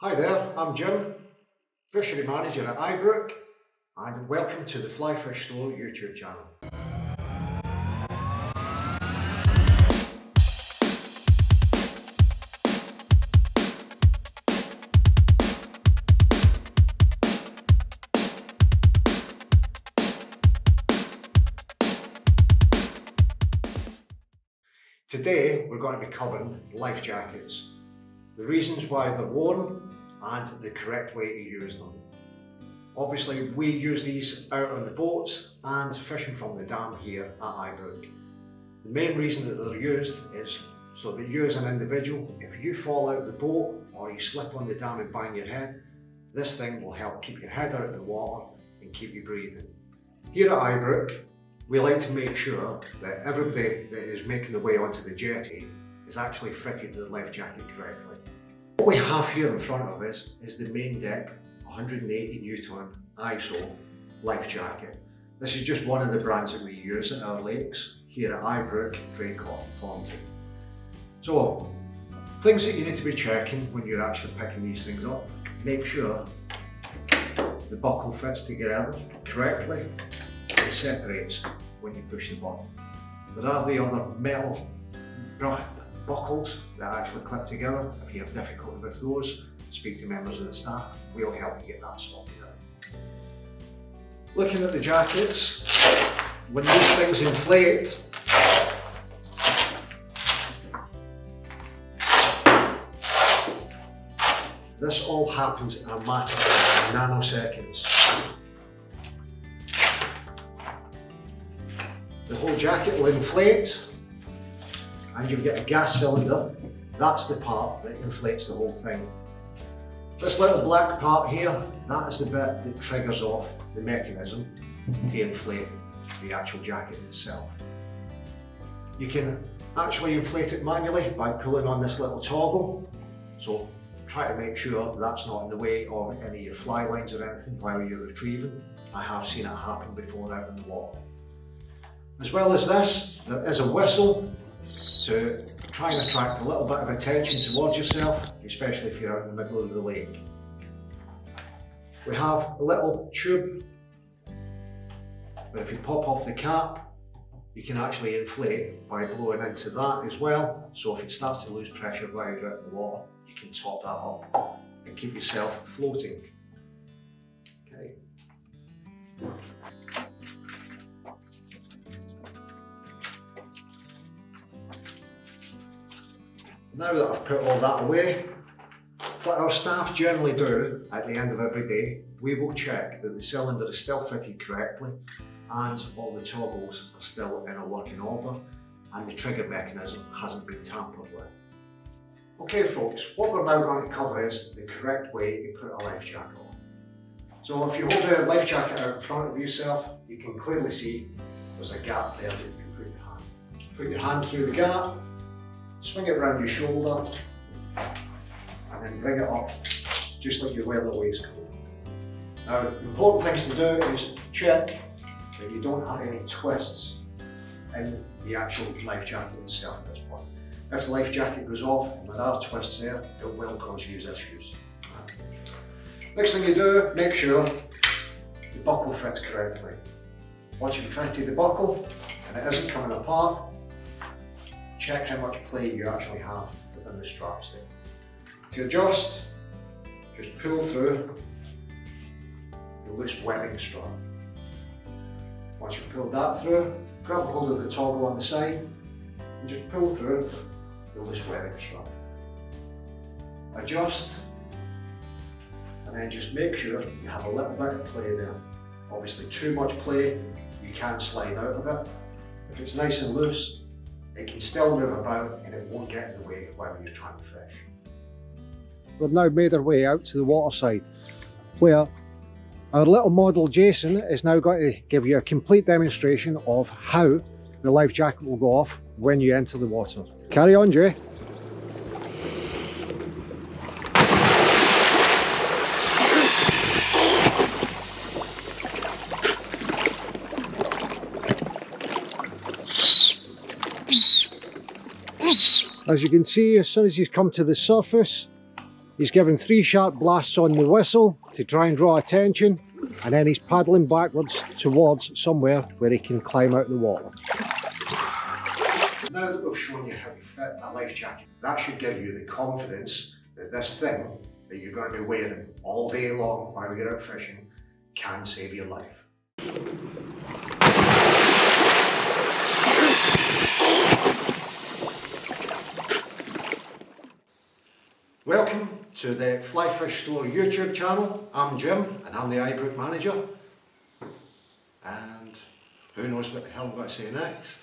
Hi there, I'm Jim, fishery manager at Ibrook, and welcome to the Flyfishstore YouTube channel. Today we're going to be covering life jackets, the reasons why they're worn and the correct way to use them. Obviously we use these out on the boats and fishing from the dam here at Ibrook. The main reason that they're used is so that you as an individual, if you fall out of the boat or you slip on the dam and bang your head, this thing will help keep your head out of the water and keep you breathing. Here at Ibrook, we like to make sure that everybody that is making the way onto the jetty is actually fitted the life jacket correctly. What we have here in front of us is the Maindeck 180 Newton ISO life jacket. This is just one of the brands that we use at our lakes here at Ibrook, Draycott and Thornton. So, things that you need to be checking when you're actually picking these things up. Make sure the buckle fits together correctly. It separates when you push the button. There are the other metal buckles that actually clip together. If you have difficulty with those, speak to members of the staff. We'll help you get that sorted out. Looking at the jackets, when these things inflate, this all happens in a matter of nanoseconds. The whole jacket will inflate and you'll get a gas cylinder. That's the part that inflates the whole thing. This little black part here, that is the bit that triggers off the mechanism to inflate the actual jacket itself. You can actually inflate it manually by pulling on this little toggle. So try to make sure that's not in the way of any of your fly lines or anything while you're retrieving. I have seen it happen before out in the water. As well as this, there is a whistle to try and attract a little bit of attention towards yourself, especially if you're out in the middle of the lake. We have a little tube, but if you pop off the cap, you can actually inflate by blowing into that as well. So if it starts to lose pressure while you're out in the water, you can top that up and keep yourself floating. Okay. Now that I've put all that away, what our staff generally do at the end of every day, we will check that the cylinder is still fitted correctly and all the toggles are still in a working order and the trigger mechanism hasn't been tampered with. Okay folks, what we're now going to cover is the correct way to put a life jacket on. So if you hold the life jacket out in front of yourself, you can clearly see there's a gap there that you can put your hand. Put your hand through the gap, swing it around your shoulder and then bring it up just like you're wearing the waistcoat. Now the important things to do is check that you don't have any twists in the actual life jacket itself at this point. If the life jacket goes off and there are twists there, it will cause you issues. Next thing you do, make sure the buckle fits correctly. Once you've fitted the buckle and it isn't coming apart, check how much play you actually have within the straps there. To adjust, just pull through the loose webbing strap. Once you've pulled that through, grab hold of the toggle on the side and just pull through the loose webbing strap. Adjust and then just make sure you have a little bit of play there. Obviously too much play, you can slide out of it. If it's nice and loose, it can still move about and it won't get in the way while you're trying to fish. We've now made our way out to the waterside where our little model Jason is now going to give you a complete demonstration of how the life jacket will go off when you enter the water. Carry on, Jay. As you can see, as soon as he's come to the surface, He's given 3 sharp blasts on the whistle to try and draw attention, and then he's paddling backwards towards somewhere where he can climb out of the water. Now that we've shown you how to fit a life jacket, that should give you the confidence that this thing that you're going to be wearing all day long while you're out fishing can save your life. Welcome to the Flyfishstore YouTube channel. I'm Jim and I'm the iBrook manager. And who knows what the hell I'm going to say next.